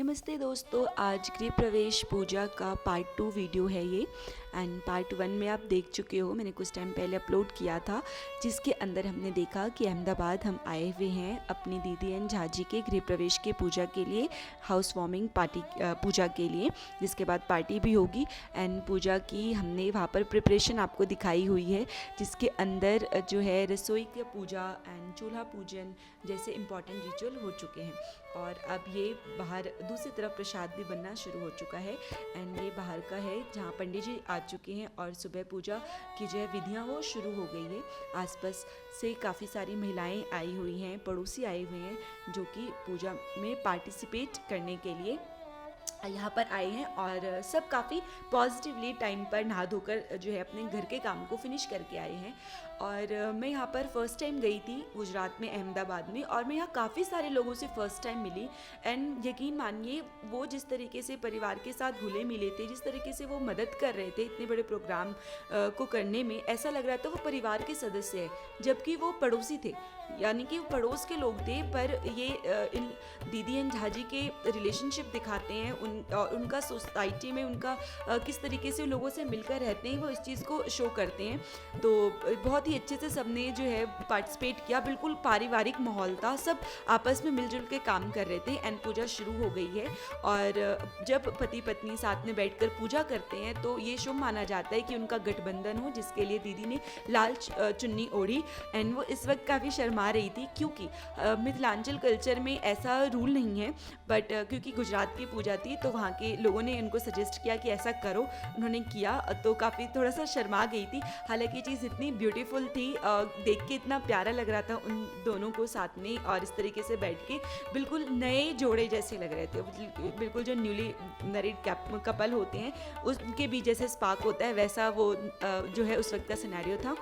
नमस्ते दोस्तों, आज गृह प्रवेश पूजा का पार्ट 2 वीडियो है ये। एंड पार्ट 1 में आप देख चुके हो, मैंने कुछ टाइम पहले अपलोड किया था, जिसके अंदर हमने देखा कि अहमदाबाद हम आए हुए हैं अपनी दीदी एंड झाजी के गृह प्रवेश के पूजा के लिए, हाउस वार्मिंग पार्टी पूजा के लिए, जिसके बाद पार्टी भी होगी। एंड पूजा की हमने वहाँ पर प्रिपरेशन आपको दिखाई हुई है, जिसके अंदर जो है रसोई की पूजा एंड चूल्हा पूजन जैसे इम्पॉर्टेंट रिचुअल हो चुके हैं। और अब ये बाहर दूसरी तरफ प्रसाद भी बनना शुरू हो चुका है। एंड ये बाहर का है जहाँ पंडित जी आ चुके हैं और सुबह पूजा की जो है विधियाँ वो शुरू हो गई है। आसपास से काफ़ी सारी महिलाएं आई हुई हैं, पड़ोसी आए हुए हैं, जो कि पूजा में पार्टिसिपेट करने के लिए यहाँ पर आए हैं। और सब काफ़ी पॉजिटिवली टाइम पर नहा धोकर जो है अपने घर के काम को फिनिश करके आए हैं। और मैं यहाँ पर फ़र्स्ट टाइम गई थी गुजरात में, अहमदाबाद में, और मैं यहाँ काफ़ी सारे लोगों से फ़र्स्ट टाइम मिली। एंड यकीन मानिए, वो जिस तरीके से परिवार के साथ घुले मिले थे, जिस तरीके से वो मदद कर रहे थे इतने बड़े प्रोग्राम को करने में, ऐसा लग रहा था वो परिवार के सदस्य है, जबकि वो पड़ोसी थे, यानी कि वो पड़ोस के लोग थे। पर ये इन दीदी एंड झाजी के रिलेशनशिप दिखाते हैं, उनका सोसाइटी में उनका किस तरीके से लोगों से मिलकर रहते हैं, वो इस चीज़ को शो करते हैं। तो बहुत ही अच्छे से सबने जो है पार्टिसिपेट किया, बिल्कुल पारिवारिक माहौल था, सब आपस में मिलजुल के काम कर रहे थे। एंड पूजा शुरू हो गई है। और जब पति पत्नी साथ में बैठकर पूजा करते हैं तो ये शुभ माना जाता है कि उनका गठबंधन हो, जिसके लिए दीदी ने लाल चुन्नी ओढ़ी। एंड वो इस वक्त काफ़ी शर्मा रही थी, क्योंकि मिथिलांचल कल्चर में ऐसा रूल नहीं है, बट क्योंकि गुजरात की पूजा थी तो वहाँ के लोगों ने उनको सजेस्ट किया कि ऐसा करो, उन्होंने किया, तो काफ़ी थोड़ा सा शर्मा गई थी। हालांकि ये चीज़ इतनी ब्यूटीफुल थी, देख के इतना प्यारा लग रहा था उन दोनों को साथ में, और इस तरीके से बैठ के बिल्कुल नए जोड़े जैसे लग रहे थे, बिल्कुल जो न्यूली मैरिड कपल होते हैं उसके बीच जैसे स्पार्क होता है, वैसा वो जो है उस वक्त का सिनेरियो था।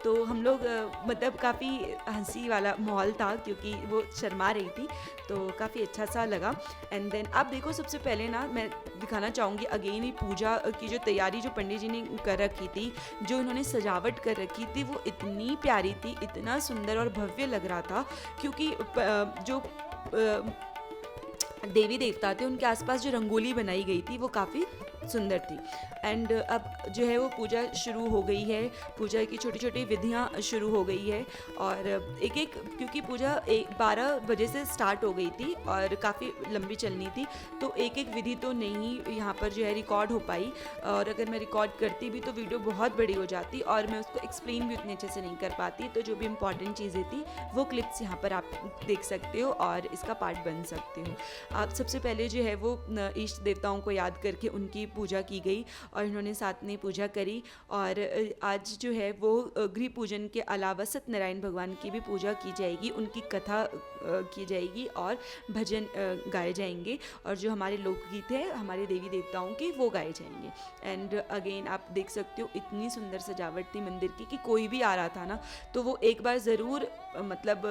तो हम लोग मतलब काफ़ी हंसी वाला माहौल था, क्योंकि वो शर्मा रही थी, तो काफ़ी अच्छा सा लगा। एंड देन आप देखो, सबसे पहले ना मैं दिखाना चाहूँगी अगेन ही पूजा की जो तैयारी जो पंडित जी ने कर रखी थी, जो उन्होंने सजावट कर रखी थी, वो इतनी प्यारी थी, इतना सुंदर और भव्य लग रहा था, क्योंकि जो देवी देवता थे उनके आसपास जो रंगोली बनाई गई थी वो काफ़ी सुंदर थी। एंड अब जो है वो पूजा शुरू हो गई है, पूजा की छोटी छोटी विधियाँ शुरू हो गई है। और एक एक, क्योंकि पूजा 12 बजे से स्टार्ट हो गई थी और काफ़ी लंबी चलनी थी, तो एक एक विधि तो नहीं यहाँ पर जो है रिकॉर्ड हो पाई, और अगर मैं रिकॉर्ड करती भी तो वीडियो बहुत बड़ी हो जाती और मैं उसको एक्सप्लेन भी उतने अच्छे से नहीं कर पाती। तो जो भी इम्पॉर्टेंट चीज़ें थी वो क्लिप्स यहाँ पर आप देख सकते हो और इसका पार्ट बन सकते हो। आप सबसे पहले जो है वो इष्ट देवताओं को याद करके उनकी पूजा की गई और इन्होंने साथ में पूजा करी। और आज जो है वो गृह पूजन के अलावा सत्यनारायण भगवान की भी पूजा की जाएगी, उनकी कथा की जाएगी और भजन गाए जाएंगे, और जो हमारे लोकगीत है हमारे देवी देवताओं के वो गाए जाएंगे। एंड अगेन आप देख सकते हो इतनी सुंदर सजावट थी मंदिर की कि कोई भी आ रहा था ना तो वो एक बार ज़रूर मतलब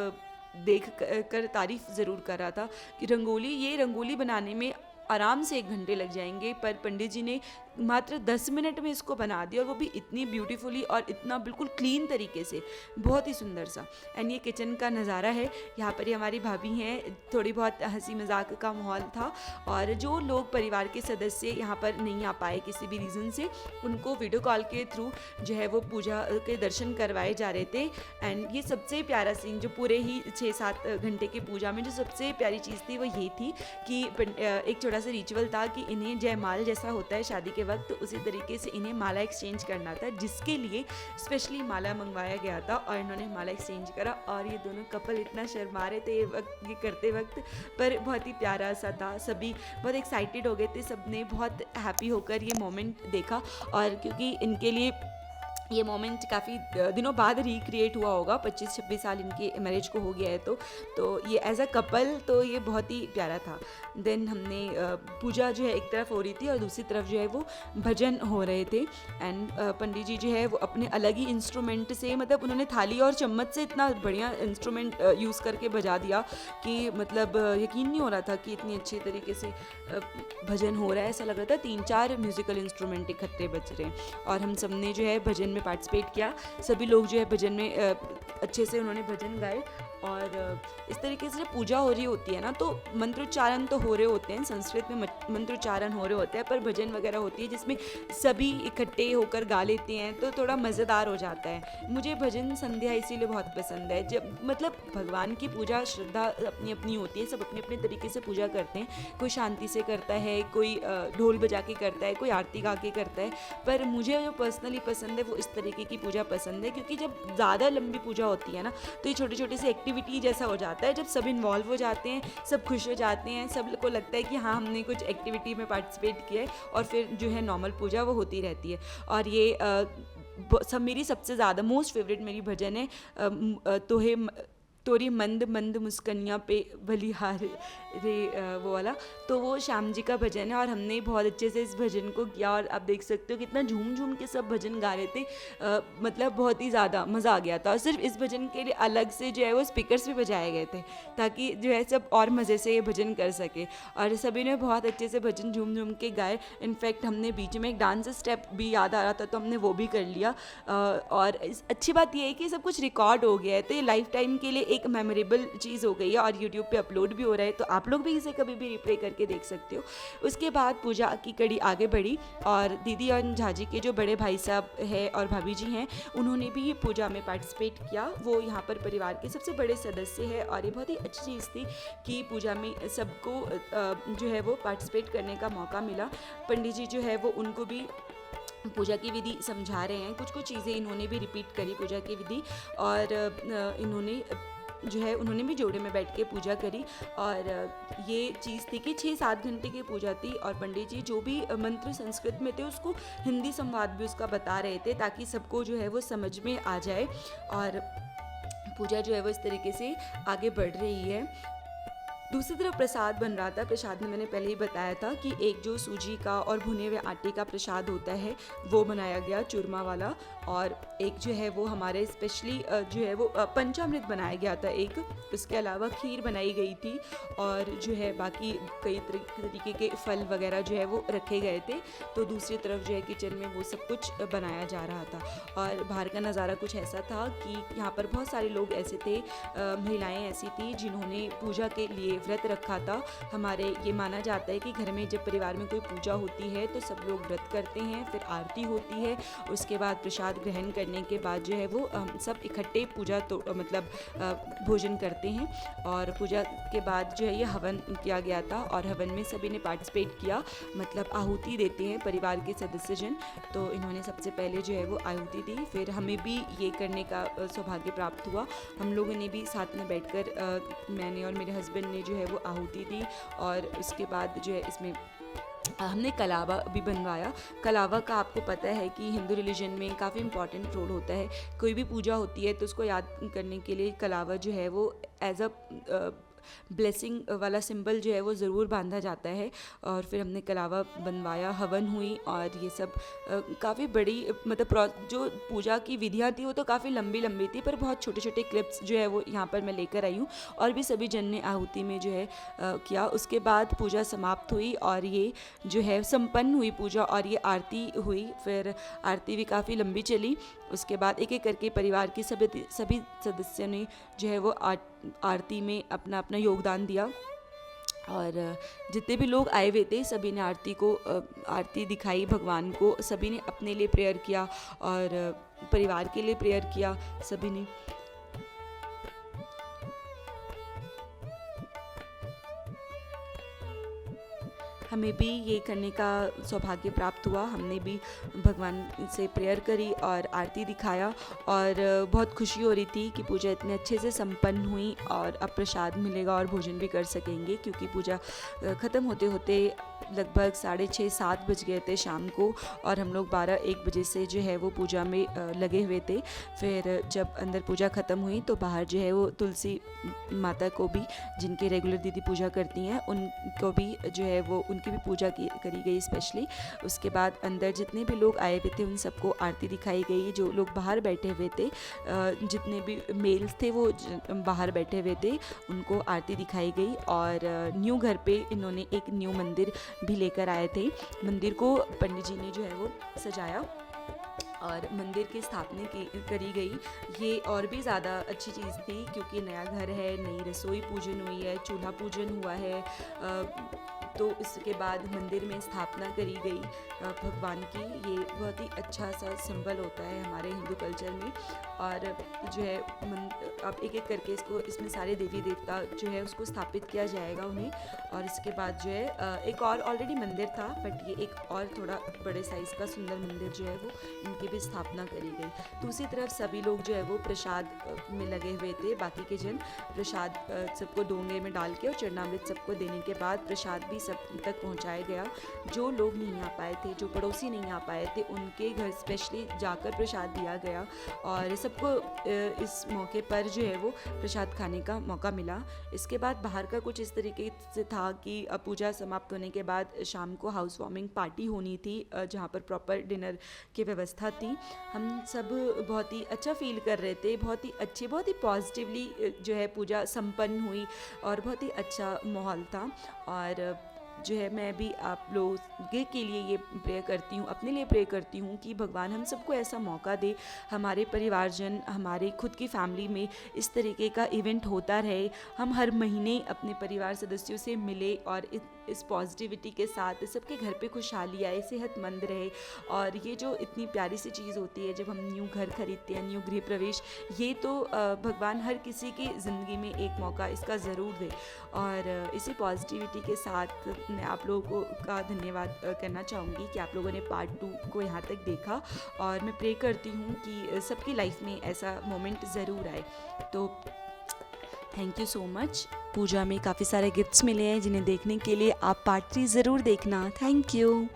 देख कर तारीफ़ ज़रूर कर रहा था कि रंगोली बनाने में आराम से 1 घंटे लग जाएंगे, पर पंडित जी ने मात्र 10 मिनट में इसको बना दिया, और वो भी इतनी ब्यूटीफुली और इतना बिल्कुल क्लीन तरीके से, बहुत ही सुंदर सा। एंड ये किचन का नज़ारा है, यहाँ पर ही हमारी भाभी हैं, थोड़ी बहुत हंसी मजाक का माहौल था। और जो लोग परिवार के सदस्य यहाँ पर नहीं आ पाए किसी भी रीज़न से, उनको वीडियो कॉल के थ्रू जो है वो पूजा के दर्शन करवाए जा रहे थे। एंड ये सबसे प्यारा सीन, जो पूरे ही 6-7 घंटे की पूजा में जो सबसे प्यारी चीज़ थी वो ये थी कि एक छोटा सा रिचुअल था कि इन्हें जयमाल जैसा होता है शादी के वक्त, उसी तरीके से इन्हें माला एक्सचेंज करना था, जिसके लिए स्पेशली माला मंगवाया गया था और इन्होंने माला एक्सचेंज करा। और ये दोनों कपल इतना शर्मा रहे थे ये करते वक्त, पर बहुत ही प्यारा सा था, सभी बहुत एक्साइटेड हो गए थे, सबने बहुत हैप्पी होकर ये मोमेंट देखा। और क्योंकि इनके लिए ये मोमेंट काफ़ी दिनों बाद रिक्रिएट हुआ होगा, 25-26 साल इनके मैरिज को हो गया है, तो ये एज अ कपल तो ये बहुत ही प्यारा था। देन हमने पूजा जो है एक तरफ हो रही थी और दूसरी तरफ जो है वो भजन हो रहे थे। एंड पंडित जी जो है वो अपने अलग ही इंस्ट्रूमेंट से, मतलब उन्होंने थाली और चम्मच से इतना बढ़िया इंस्ट्रूमेंट यूज़ करके बजा दिया कि मतलब यकीन नहीं हो रहा था कि इतनी अच्छी तरीके से भजन हो रहा है। ऐसा लग रहा था 3-4 म्यूज़िकल इंस्ट्रूमेंट इकट्ठे बज रहे हैं। और हम सबने जो है भजन में पार्टिसिपेट किया, सभी लोग जो है भजन में अच्छे से उन्होंने भजन गाए और इस तरीके से जब पूजा हो रही होती है ना, तो मंत्रोच्चारण तो हो रहे होते हैं, संस्कृत में मंत्रोच्चारण हो रहे होते हैं, पर भजन वगैरह होती है जिसमें सभी इकट्ठे होकर गा लेते हैं, तो थोड़ा मज़ेदार हो जाता है। मुझे भजन संध्या इसीलिए बहुत पसंद है। जब मतलब भगवान की पूजा श्रद्धा अपनी अपनी होती है, सब अपने अपने तरीके से पूजा करते हैं। कोई शांति से करता है, कोई ढोल बजा के करता है, कोई आरती गा के करता है, पर मुझे जो पर्सनली पसंद है वो इस तरीके की पूजा पसंद है, क्योंकि जब ज़्यादा लंबी पूजा होती है ना, तो ये छोटे छोटे से एक्टिविटी जैसा हो जाता है। जब सब इन्वॉल्व हो जाते हैं, सब खुश हो जाते हैं, सब को लगता है कि हाँ हमने कुछ एक्टिविटी में पार्टिसिपेट किया है, और फिर जो है नॉर्मल पूजा वो होती रहती है। और ये सब मेरी सबसे ज़्यादा मोस्ट फेवरेट मेरी भजन है तोहे तोरी मंद मंद मुस्कनियाँ पे बलिहार रे, वो वाला। तो वो श्याम जी का भजन है, और हमने बहुत अच्छे से इस भजन को किया, और आप देख सकते हो कितना झूम झूम के सब भजन गा रहे थे। मतलब बहुत ही ज़्यादा मज़ा आ गया था। और सिर्फ इस भजन के लिए अलग से जो है वो स्पीकर्स भी बजाए गए थे, ताकि जो है सब और मज़े से ये भजन कर सके, और सभी ने बहुत अच्छे से भजन झूम झूम के गाए। इनफैक्ट हमने बीच में एक डांस स्टेप भी याद आ रहा था, तो हमने वो भी कर लिया। और अच्छी बात ये है कि सब कुछ रिकॉर्ड हो गया है, तो ये लाइफ टाइम के लिए एक मेमोरेबल चीज़ हो गई है, और यूट्यूब पे अपलोड भी हो रहा है, तो आप लोग भी इसे कभी भी रिप्ले करके देख सकते हो। उसके बाद पूजा की कड़ी आगे बढ़ी, और दीदी और झाजी के जो बड़े भाई साहब हैं और भाभी जी हैं, उन्होंने भी पूजा में पार्टिसिपेट किया। वो यहाँ पर परिवार के सबसे बड़े सदस्य हैं, और ये बहुत ही अच्छी चीज़ थी कि पूजा में सबको जो है वो पार्टिसिपेट करने का मौका मिला। पंडित जी जो है वो उनको भी पूजा की विधि समझा रहे हैं, कुछ कुछ चीज़ें इन्होंने भी रिपीट करी पूजा की विधि, और इन्होंने जो है उन्होंने भी जोड़े में बैठ के पूजा करी। और ये चीज़ थी कि 6-7 घंटे की पूजा थी, और पंडित जी जो भी मंत्र संस्कृत में थे उसको हिंदी संवाद भी उसका बता रहे थे, ताकि सबको जो है वो समझ में आ जाए, और पूजा जो है वो इस तरीके से आगे बढ़ रही है। दूसरी तरफ प्रसाद बन रहा था। प्रसाद में मैंने पहले ही बताया था कि एक जो सूजी का और भुने हुए आटे का प्रसाद होता है वो बनाया गया, चूरमा वाला, और एक जो है वो हमारे स्पेशली जो है वो पंचामृत बनाया गया था एक। इसके अलावा खीर बनाई गई थी, और जो है बाकी कई तरीके के फल वगैरह जो है वो रखे गए थे। तो दूसरी तरफ जो है किचन में वो सब कुछ बनाया जा रहा था, और बाहर का नज़ारा कुछ ऐसा था कि यहाँ पर बहुत सारे लोग ऐसे थे, महिलाएं ऐसी थी जिन्होंने पूजा के लिए व्रत रखा था। हमारे ये माना जाता है कि घर में जब परिवार में कोई पूजा होती है तो सब लोग व्रत करते हैं, फिर आरती होती है, उसके बाद प्रसाद ग्रहण करने के बाद जो है वो सब इकट्ठे पूजा तो मतलब भोजन करते हैं। और पूजा के बाद जो है ये हवन किया गया था, और हवन में सभी ने पार्टिसिपेट किया, मतलब आहुति देते हैं परिवार के सदस्यजन। तो इन्होंने सबसे पहले जो है वो आहुति दी, फिर हमें भी ये करने का सौभाग्य प्राप्त हुआ। हम लोगों ने भी साथ में बैठकर मैंने और मेरे हस्बैंड ने जो है वो आहुति दी, और उसके बाद जो है इसमें हमने कलावा भी बनवाया। कलावा का आपको पता है कि हिंदू रिलीजन में काफ़ी इंपॉर्टेंट रोल होता है। कोई भी पूजा होती है तो उसको याद करने के लिए कलावा जो है वो एज अ ब्लेसिंग वाला सिंबल जो है वो ज़रूर बांधा जाता है। और फिर हमने कलावा बनवाया, हवन हुई, और ये सब काफ़ी बड़ी मतलब जो पूजा की विधियाँ थी वो तो काफ़ी लंबी लंबी थी, पर बहुत छोटे छोटे क्लिप्स जो है वो यहाँ पर मैं लेकर आई हूँ, और भी सभी जन ने आहुति में जो है किया। उसके बाद पूजा समाप्त हुई, और ये जो है संपन्न हुई पूजा, और ये आरती हुई। फिर आरती भी काफ़ी लंबी चली। उसके बाद एक एक करके परिवार के सभी सदस्यों ने जो है वो आरती में अपना अपना योगदान दिया, और जितने भी लोग आए हुए थे सभी ने आरती दिखाई भगवान को, सभी ने अपने लिए प्रेयर किया और परिवार के लिए प्रेयर किया सभी ने। हमें भी ये करने का सौभाग्य प्राप्त हुआ। हमने भी भगवान से प्रेयर करी और आरती दिखाया, और बहुत खुशी हो रही थी कि पूजा इतने अच्छे से संपन्न हुई, और अब प्रसाद मिलेगा और भोजन भी कर सकेंगे, क्योंकि पूजा ख़त्म होते होते लगभग 6:30-7 बज गए थे शाम को, और हम लोग 12-1 बजे से जो है वो पूजा में लगे हुए थे। फिर जब अंदर पूजा ख़त्म हुई तो बाहर जो है वो तुलसी माता को भी, जिनके रेगुलर दीदी पूजा करती हैं, उनको भी जो है वो उनकी भी पूजा करी गई स्पेशली। उसके बाद अंदर जितने भी लोग आए हुए थे उन सबको आरती दिखाई गई। जो लोग बाहर बैठे हुए थे, जितने भी मेल्स थे वो बाहर बैठे हुए थे, उनको आरती दिखाई गई। और न्यू घर पे इन्होंने एक न्यू मंदिर भी लेकर आए थे। मंदिर को पंडित जी ने जो है वो सजाया, और मंदिर की स्थापना करी गई। ये और भी ज़्यादा अच्छी चीज़ थी क्योंकि नया घर है, नई रसोई पूजन हुई है, चूल्हा पूजन हुआ है। तो इसके बाद मंदिर में स्थापना करी गई भगवान की। ये बहुत ही अच्छा सा सिंबल होता है हमारे हिंदू कल्चर में। और जो है अब एक एक करके इसमें सारे देवी देवता जो है उसको स्थापित किया जाएगा उन्हें। और इसके बाद जो है एक और ऑलरेडी मंदिर था, बट ये एक और थोड़ा बड़े साइज़ का सुंदर मंदिर जो है वो इनकी भी स्थापना करी गई। दूसरी तरफ सभी लोग जो है वो प्रसाद में लगे हुए थे। बाकी के जन प्रसाद सबको डोंगे में डाल के और चरणामृत सबको देने के बाद प्रसाद भी सब तक पहुंचाया गया। जो लोग नहीं आ पाए थे, जो पड़ोसी नहीं आ पाए थे, उनके घर स्पेशली जाकर प्रसाद दिया गया और सबको इस मौके पर जो है वो प्रसाद खाने का मौका मिला। इसके बाद बाहर का कुछ इस तरीके से था कि पूजा समाप्त होने के बाद शाम को हाउस वार्मिंग पार्टी होनी थी जहाँ पर प्रॉपर डिनर की व्यवस्था थी। हम सब बहुत ही अच्छा फील कर रहे थे, बहुत ही अच्छे, बहुत ही पॉजिटिवली जो है पूजा संपन्न हुई और बहुत ही अच्छा माहौल था। और जो है मैं भी आप लोगों के लिए ये प्रे करती हूँ, अपने लिए प्रे करती हूँ कि भगवान हम सबको ऐसा मौका दे, हमारे परिवारजन, हमारे खुद की फैमिली में इस तरीके का इवेंट होता रहे। हम हर महीने अपने परिवार सदस्यों से मिले और इस पॉजिटिविटी के साथ सबके घर पे खुशहाली आए, सेहतमंद रहे। और ये जो इतनी प्यारी सी चीज़ होती है जब हम न्यू घर खरीदते हैं, न्यू गृह प्रवेश, ये तो भगवान हर किसी की ज़िंदगी में एक मौका इसका ज़रूर दे। और इसी पॉजिटिविटी के साथ मैं आप लोगों का धन्यवाद करना चाहूँगी कि आप लोगों ने पार्ट 2 को यहाँ तक देखा। और मैं प्रे करती हूँ कि सबकी लाइफ में ऐसा मोमेंट ज़रूर आए। तो थैंक यू सो मच। पूजा में काफ़ी सारे गिफ्ट्स मिले हैं जिन्हें देखने के लिए आप पार्ट 3 ज़रूर देखना। Thank you.